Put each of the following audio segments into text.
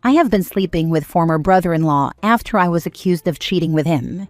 I have been sleeping with former brother-in-law after I was accused of cheating with him.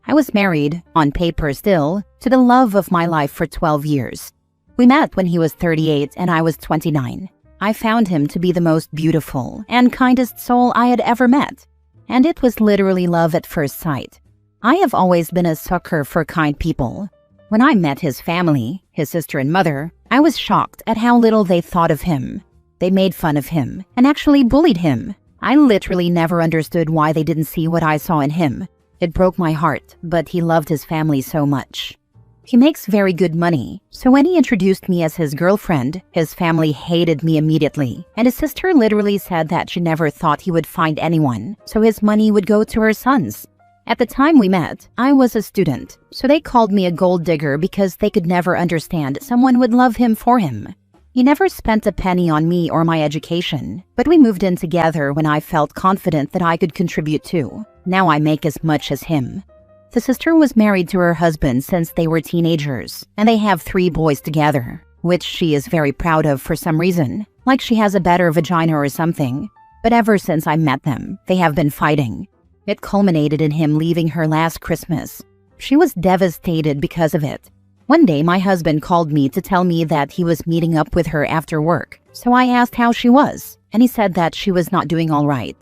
I was married, on paper still, to the love of my life for 12 years. We met when he was 38 and I was 29. I found him to be the most beautiful and kindest soul I had ever met. And it was literally love at first sight. I have always been a sucker for kind people. When I met his family, his sister and mother, I was shocked at how little they thought of him. They made fun of him and actually bullied him. I literally never understood why they didn't see what I saw in him. It broke my heart, but he loved his family so much. He makes very good money, so when he introduced me as his girlfriend, his family hated me immediately, and his sister literally said that she never thought he would find anyone, so his money would go to her sons. At the time we met, I was a student, so they called me a gold digger because they could never understand someone would love him for him. He never spent a penny on me or my education, but we moved in together when I felt confident that I could contribute too. Now I make as much as him. The sister was married to her husband since they were teenagers, and they have 3 boys together, which she is very proud of for some reason, like she has a better vagina or something. But ever since I met them, they have been fighting. It culminated in him leaving her last Christmas. She was devastated because of it. One day, my husband called me to tell me that he was meeting up with her after work, so I asked how she was, and he said that she was not doing all right.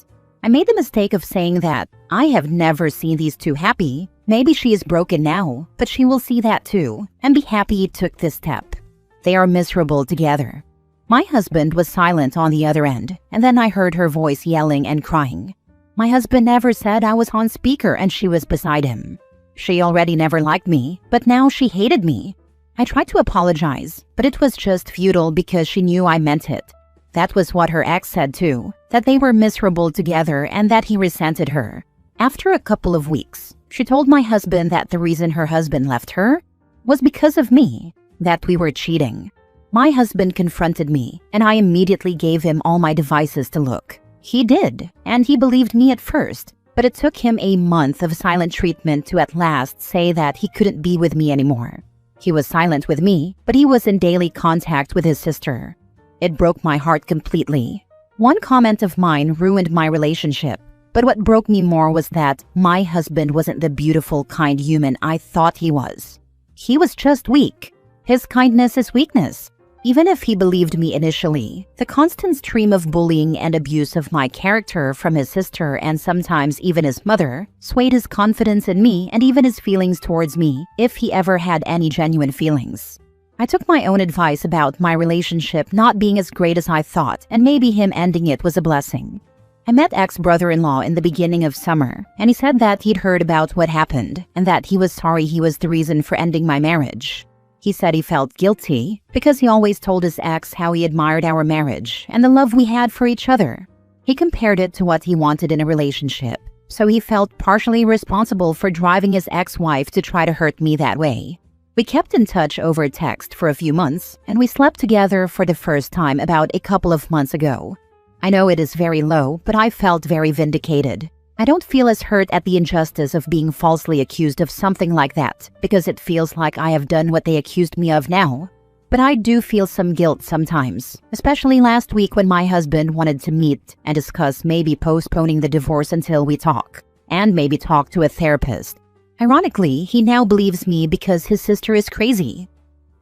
I made the mistake of saying that I have never seen these two happy. Maybe she is broken now, but she will see that too, and be happy he took this step. They are miserable together. My husband was silent on the other end, and then I heard her voice yelling and crying. My husband never said I was on speaker and she was beside him. She already never liked me, but now she hated me. I tried to apologize, but it was just futile because she knew I meant it. That was what her ex said too, that they were miserable together and that he resented her. After a couple of weeks, she told my husband that the reason her husband left her was because of me, that we were cheating. My husband confronted me, and I immediately gave him all my devices to look. He did, and he believed me at first, but it took him a month of silent treatment to at last say that he couldn't be with me anymore. He was silent with me, but he was in daily contact with his sister. It broke my heart completely. One comment of mine ruined my relationship, but what broke me more was that my husband wasn't the beautiful, kind human I thought he was. He was just weak. His kindness is weakness. Even if he believed me initially, the constant stream of bullying and abuse of my character from his sister and sometimes even his mother swayed his confidence in me and even his feelings towards me, if he ever had any genuine feelings. I took my own advice about my relationship not being as great as I thought, and maybe him ending it was a blessing. I met ex-brother-in-law in the beginning of summer, and he said that he'd heard about what happened and that he was sorry he was the reason for ending my marriage. He said he felt guilty because he always told his ex how he admired our marriage and the love we had for each other. He compared it to what he wanted in a relationship, so he felt partially responsible for driving his ex-wife to try to hurt me that way. We kept in touch over text for a few months, and we slept together for the first time about a couple of months ago. I know it is very low, but I felt very vindicated. I don't feel as hurt at the injustice of being falsely accused of something like that, because it feels like I have done what they accused me of now. But I do feel some guilt sometimes, especially last week when my husband wanted to meet and discuss maybe postponing the divorce until we talk, and maybe talk to a therapist. Ironically, he now believes me because his sister is crazy.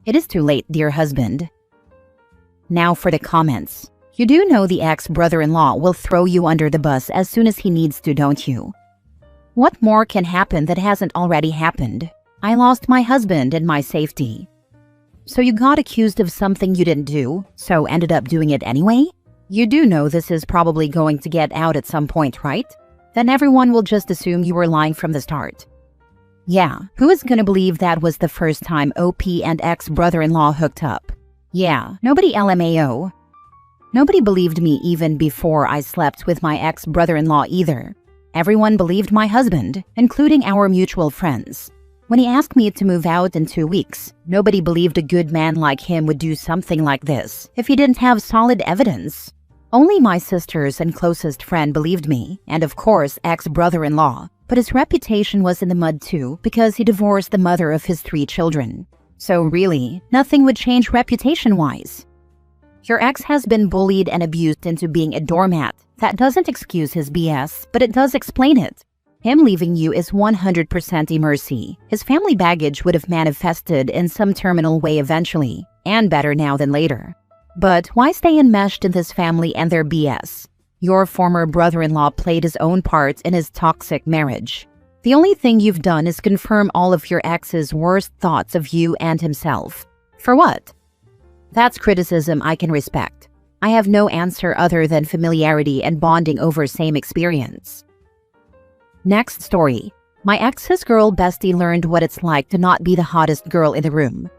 It is too late, dear husband. Now for the comments. You do know the ex-brother-in-law will throw you under the bus as soon as he needs to, don't you? What more can happen that hasn't already happened? I lost my husband and my safety. So you got accused of something you didn't do, so ended up doing it anyway? You do know this is probably going to get out at some point, right? Then everyone will just assume you were lying from the start. Yeah, who is gonna believe that was the first time OP and ex-brother-in-law hooked up? Yeah, nobody LMAO. Nobody believed me even before I slept with my ex-brother-in-law either. Everyone believed my husband, including our mutual friends. When he asked me to move out in 2 weeks, nobody believed a good man like him would do something like this if he didn't have solid evidence. Only my sisters and closest friend believed me, and of course ex-brother-in-law, but his reputation was in the mud too because he divorced the mother of his 3 children. So really, nothing would change reputation-wise. Your ex has been bullied and abused into being a doormat, That doesn't excuse his BS, but it does explain it. Him leaving you is 100% a mercy. His family baggage would have manifested in some terminal way eventually, and better now than later. But why stay enmeshed in this family and their BS? Your former brother-in-law played his own part in his toxic marriage. The only thing you've done is confirm all of your ex's worst thoughts of you and himself. For what? That's criticism I can respect. I have no answer other than familiarity and bonding over same experience. Next story. My ex's girl bestie learned what it's like to not be the hottest girl in the room.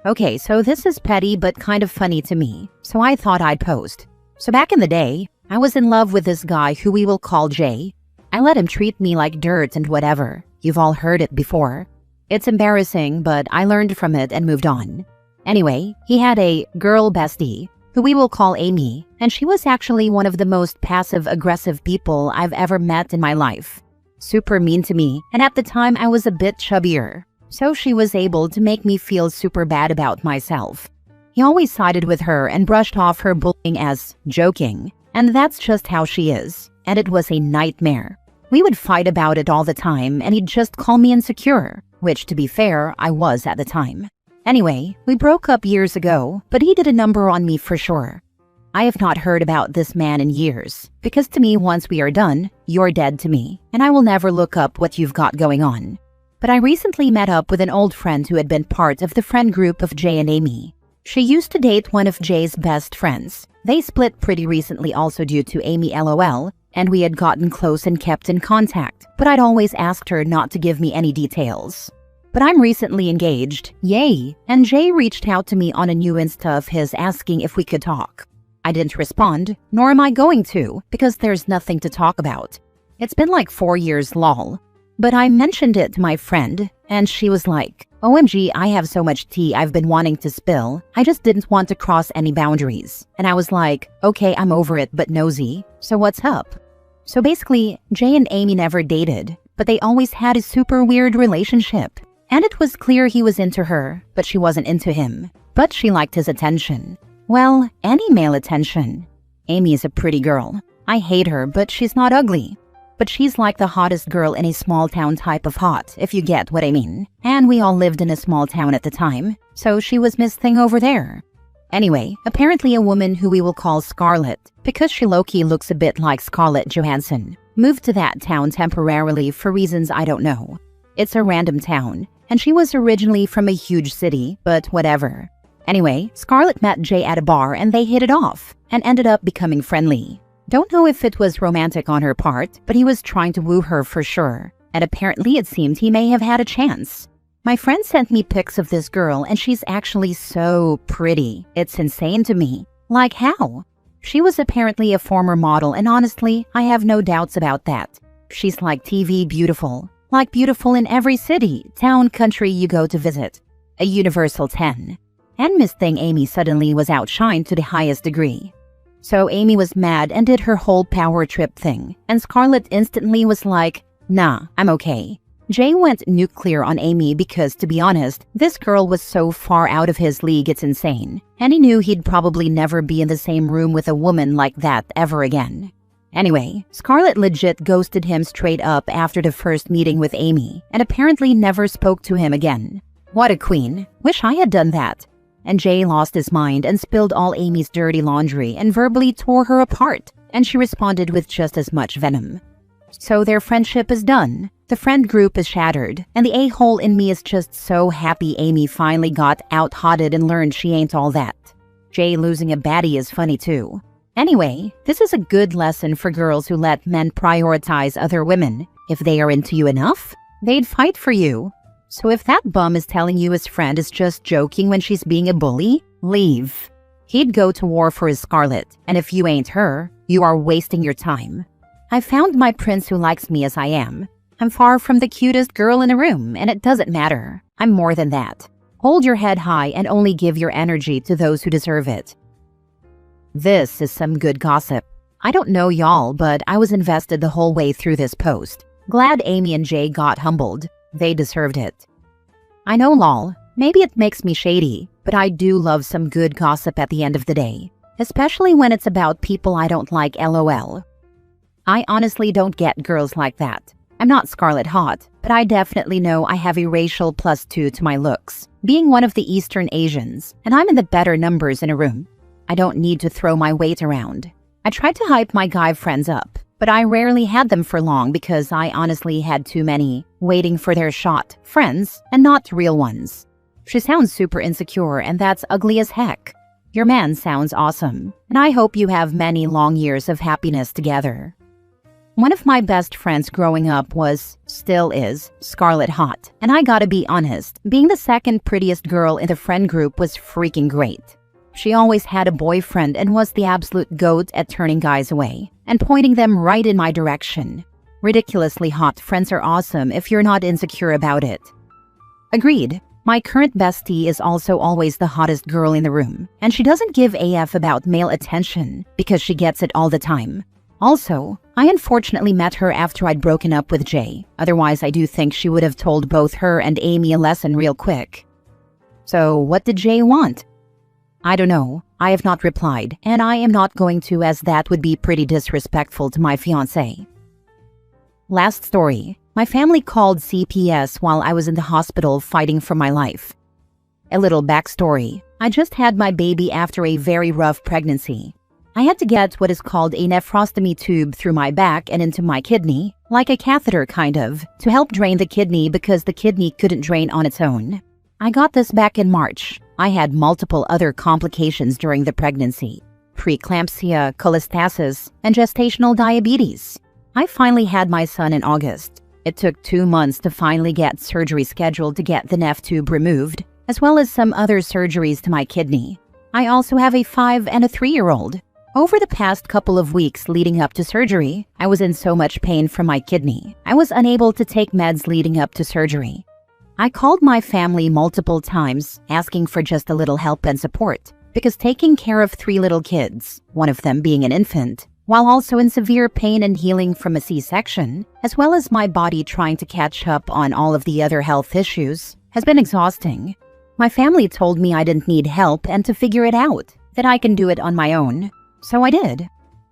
Okay, so this is petty but kind of funny to me, so I thought I'd post. So back in the day, I was in love with this guy who we will call Jay. I let him treat me like dirt and whatever. You've all heard it before. It's embarrassing, but I learned from it and moved on. Anyway, he had a girl bestie, who we will call Amy, and she was actually one of the most passive-aggressive people I've ever met in my life. Super mean to me, and at the time I was a bit chubbier, so she was able to make me feel super bad about myself. He always sided with her and brushed off her bullying as joking, and that's just how she is, and it was a nightmare. We would fight about it all the time, and he'd just call me insecure, which, to be fair, I was at the time. Anyway, we broke up years ago, but he did a number on me for sure. I have not heard about this man in years, because to me, once we are done, you're dead to me, and I will never look up what you've got going on. But I recently met up with an old friend who had been part of the friend group of Jay and Amy. She used to date one of Jay's best friends. They split pretty recently also due to Amy LOL, and we had gotten close and kept in contact, but I'd always asked her not to give me any details. But I'm recently engaged, yay, and Jay reached out to me on a new Insta of his asking if we could talk. I didn't respond, nor am I going to, because there's nothing to talk about. It's been like 4 years lol. But I mentioned it to my friend, and she was like, OMG, I have so much tea I've been wanting to spill, I just didn't want to cross any boundaries. And I was like, okay, I'm over it but nosy, so what's up? So basically, Jay and Amy never dated, but they always had a super weird relationship. And it was clear he was into her, but she wasn't into him. But she liked his attention. Well, any male attention. Amy is a pretty girl. I hate her, but she's not ugly. But she's like the hottest girl in a small town type of hot, if you get what I mean. And we all lived in a small town at the time, so she was Miss Thing over there. Anyway, apparently a woman who we will call Scarlett, because she low-key looks a bit like Scarlett Johansson, moved to that town temporarily for reasons I don't know. It's a random town, and she was originally from a huge city, but whatever. Anyway, Scarlett met Jay at a bar and they hit it off, and ended up becoming friendly. Don't know if it was romantic on her part, but he was trying to woo her for sure, and apparently it seemed he may have had a chance. My friend sent me pics of this girl and she's actually so pretty. It's insane to me. Like how? She was apparently a former model and honestly, I have no doubts about that. She's like TV beautiful. Like beautiful in every city, town, country you go to visit. A universal 10. And Miss Thing Amy suddenly was outshined to the highest degree. So Amy was mad and did her whole power trip thing, and Scarlett instantly was like, nah, I'm okay. Jay went nuclear on Amy because, to be honest, this girl was so far out of his league it's insane, and he knew he'd probably never be in the same room with a woman like that ever again. Anyway, Scarlett legit ghosted him straight up after the first meeting with Amy, and apparently never spoke to him again. What a queen. Wish I had done that. And Jay lost his mind and spilled all Amy's dirty laundry and verbally tore her apart, and she responded with just as much venom. So their friendship is done. The friend group is shattered, and the a-hole in me is just so happy Amy finally got out-hotted and learned she ain't all that. Jay losing a baddie is funny too. Anyway, this is a good lesson for girls who let men prioritize other women. If they are into you enough, they'd fight for you. So if that bum is telling you his friend is just joking when she's being a bully, leave. He'd go to war for his Scarlett, and if you ain't her, you are wasting your time. I found my prince who likes me as I am. I'm far from the cutest girl in the room, and it doesn't matter. I'm more than that. Hold your head high and only give your energy to those who deserve it. This is some good gossip. I don't know y'all, but I was invested the whole way through this post. Glad Amy and Jay got humbled. They deserved it. I know lol, maybe it makes me shady, but I do love some good gossip at the end of the day. Especially when it's about people I don't like lol. I honestly don't get girls like that. I'm not Scarlet hot, but I definitely know I have a racial +2 to my looks, being one of the Eastern Asians, and I'm in the better numbers in a room. I don't need to throw my weight around. I tried to hype my guy friends up, but I rarely had them for long because I honestly had too many waiting for their shot friends and not real ones. She sounds super insecure, and that's ugly as heck. Your man sounds awesome, and I hope you have many long years of happiness together. One of my best friends growing up still is, Scarlet hot, and I gotta be honest, being the second prettiest girl in the friend group was freaking great. She always had a boyfriend and was the absolute goat at turning guys away and pointing them right in my direction. Ridiculously hot friends are awesome if you're not insecure about it. Agreed. My current bestie is also always the hottest girl in the room, and she doesn't give AF about male attention because she gets it all the time. Also, I unfortunately met her after I'd broken up with Jay. Otherwise, I do think she would have told both her and Amy a lesson real quick. So, what did Jay want? I don't know. I have not replied, and I am not going to, as that would be pretty disrespectful to my fiancé. Last story. My family called CPS while I was in the hospital fighting for my life. A little backstory. I just had my baby after a very rough pregnancy. I had to get what is called a nephrostomy tube through my back and into my kidney, like a catheter kind of, to help drain the kidney because the kidney couldn't drain on its own. I got this back in March. I had multiple other complications during the pregnancy: preeclampsia, cholestasis, and gestational diabetes. I finally had my son in August. It took 2 months to finally get surgery scheduled to get the neph tube removed, as well as some other surgeries to my kidney. I also have a 5 and a 3-year-old. Over the past couple of weeks leading up to surgery, I was in so much pain from my kidney. I was unable to take meds leading up to surgery. I called my family multiple times, asking for just a little help and support, because taking care of 3 little kids, one of them being an infant, while also in severe pain and healing from a C-section, as well as my body trying to catch up on all of the other health issues, has been exhausting. My family told me I didn't need help and to figure it out, that I can do it on my own. So I did.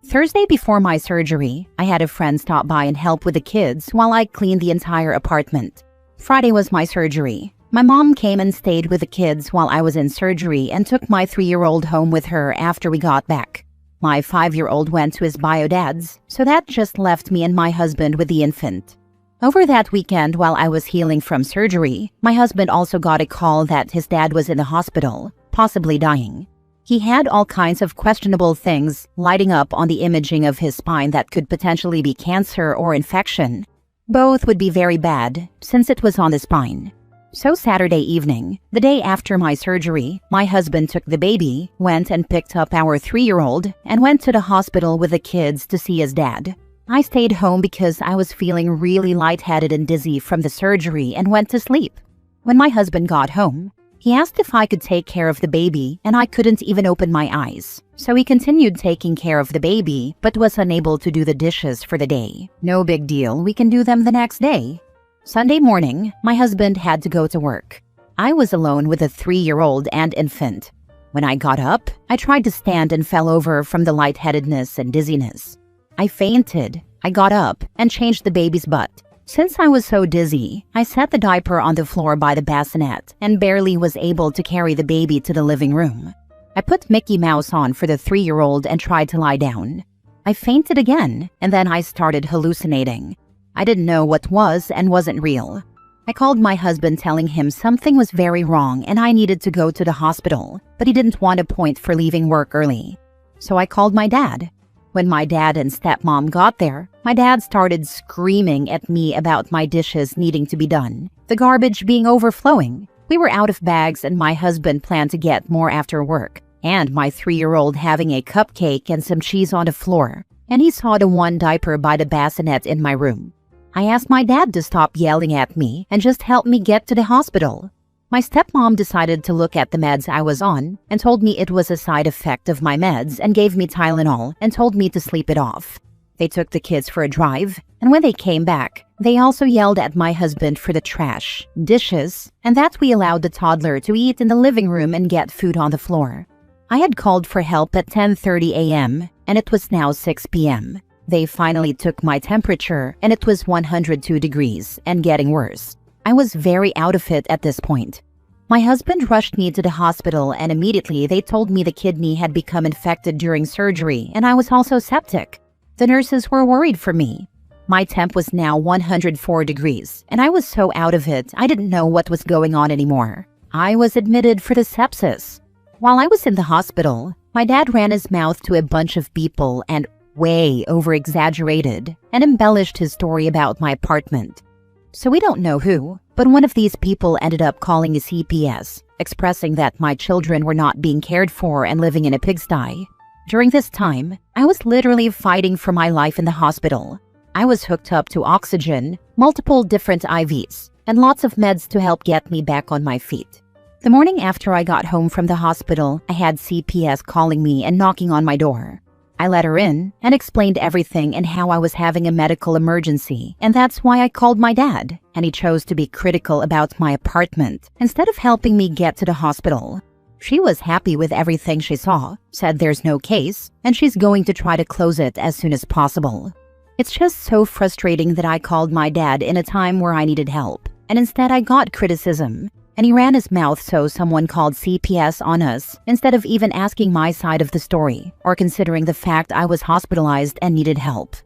Thursday before my surgery, I had a friend stop by and help with the kids while I cleaned the entire apartment. Friday was my surgery. My mom came and stayed with the kids while I was in surgery and took my 3-year-old home with her after we got back. My 5-year-old went to his bio dad's, so that just left me and my husband with the infant. Over that weekend while I was healing from surgery, my husband also got a call that his dad was in the hospital, possibly dying. He had all kinds of questionable things lighting up on the imaging of his spine that could potentially be cancer or infection. Both would be very bad, since it was on the spine. So Saturday evening, the day after my surgery, my husband took the baby, went and picked up our 3-year-old, and went to the hospital with the kids to see his dad. I stayed home because I was feeling really lightheaded and dizzy from the surgery and went to sleep. When my husband got home, he asked if I could take care of the baby, and I couldn't even open my eyes. So he continued taking care of the baby, but was unable to do the dishes for the day. No big deal, we can do them the next day. Sunday morning, my husband had to go to work. I was alone with a 3-year-old and infant. When I got up, I tried to stand and fell over from the lightheadedness and dizziness. I fainted. I got up and changed the baby's butt. Since I was so dizzy, I set the diaper on the floor by the bassinet and barely was able to carry the baby to the living room. I put Mickey Mouse on for the 3-year-old and tried to lie down. I fainted again, and then I started hallucinating. I didn't know what was and wasn't real. I called my husband telling him something was very wrong and I needed to go to the hospital, but he didn't want a point for leaving work early. So I called my dad. When my dad and stepmom got there, my dad started screaming at me about my dishes needing to be done, the garbage being overflowing. We were out of bags and my husband planned to get more after work, and my 3-year-old having a cupcake and some cheese on the floor, and he saw the one diaper by the bassinet in my room. I asked my dad to stop yelling at me and just help me get to the hospital. My stepmom decided to look at the meds I was on and told me it was a side effect of my meds and gave me Tylenol and told me to sleep it off. They took the kids for a drive, and when they came back, they also yelled at my husband for the trash, dishes, and that we allowed the toddler to eat in the living room and get food on the floor. I had called for help at 10:30 a.m., and it was now 6 p.m. They finally took my temperature and it was 102 degrees and getting worse. I was very out of it at this point. My husband rushed me to the hospital and immediately they told me the kidney had become infected during surgery and I was also septic. The nurses were worried for me. My temp was now 104 degrees and I was so out of it I didn't know what was going on anymore. I was admitted for the sepsis. While I was in the hospital, my dad ran his mouth to a bunch of people and way over-exaggerated and embellished his story about my apartment. So we don't know who, but one of these people ended up calling his CPS, expressing that my children were not being cared for and living in a pigsty. During this time, I was literally fighting for my life in the hospital. I was hooked up to oxygen, multiple different IVs, and lots of meds to help get me back on my feet. The morning after I got home from the hospital, I had CPS calling me and knocking on my door. I let her in and explained everything and how I was having a medical emergency, and that's why I called my dad, and he chose to be critical about my apartment instead of helping me get to the hospital. She was happy with everything she saw, said there's no case, and she's going to try to close it as soon as possible. It's just so frustrating that I called my dad in a time where I needed help, and instead I got criticism. And he ran his mouth so someone called CPS on us instead of even asking my side of the story or considering the fact I was hospitalized and needed help.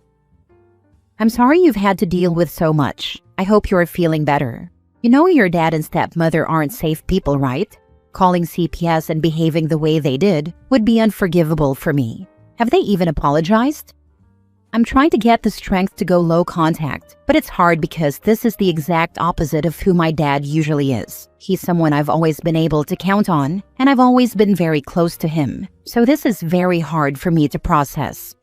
I'm sorry you've had to deal with so much. I hope you're feeling better. You know your dad and stepmother aren't safe people, right? Calling CPS and behaving the way they did would be unforgivable for me. Have they even apologized? I'm trying to get the strength to go low contact, but it's hard because this is the exact opposite of who my dad usually is. He's someone I've always been able to count on, and I've always been very close to him. So this is very hard for me to process.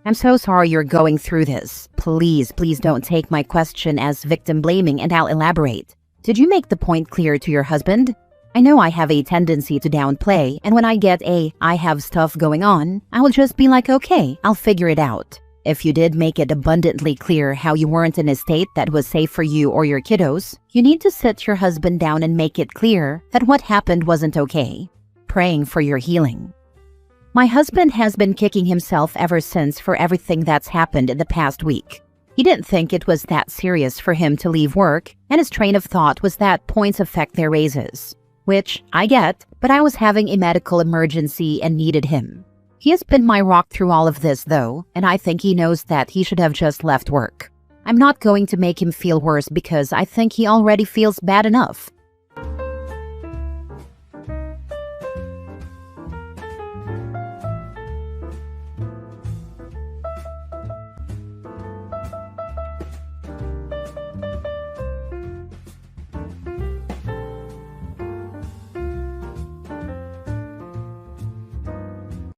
I'm so sorry you're going through this. Please don't take my question as victim blaming and I'll elaborate. Did you make the point clear to your husband? I know I have a tendency to downplay, and when I get I have stuff going on, I will just be like, okay, I'll figure it out. If you did make it abundantly clear how you weren't in a state that was safe for you or your kiddos, you need to sit your husband down and make it clear that what happened wasn't okay. Praying for your healing. My husband has been kicking himself ever since for everything that's happened in the past week. He didn't think it was that serious for him to leave work, and his train of thought was that points affect their raises. Which I get, but I was having a medical emergency and needed him. He has been my rock through all of this though, and I think he knows that he should have just left work. I'm not going to make him feel worse because I think he already feels bad enough.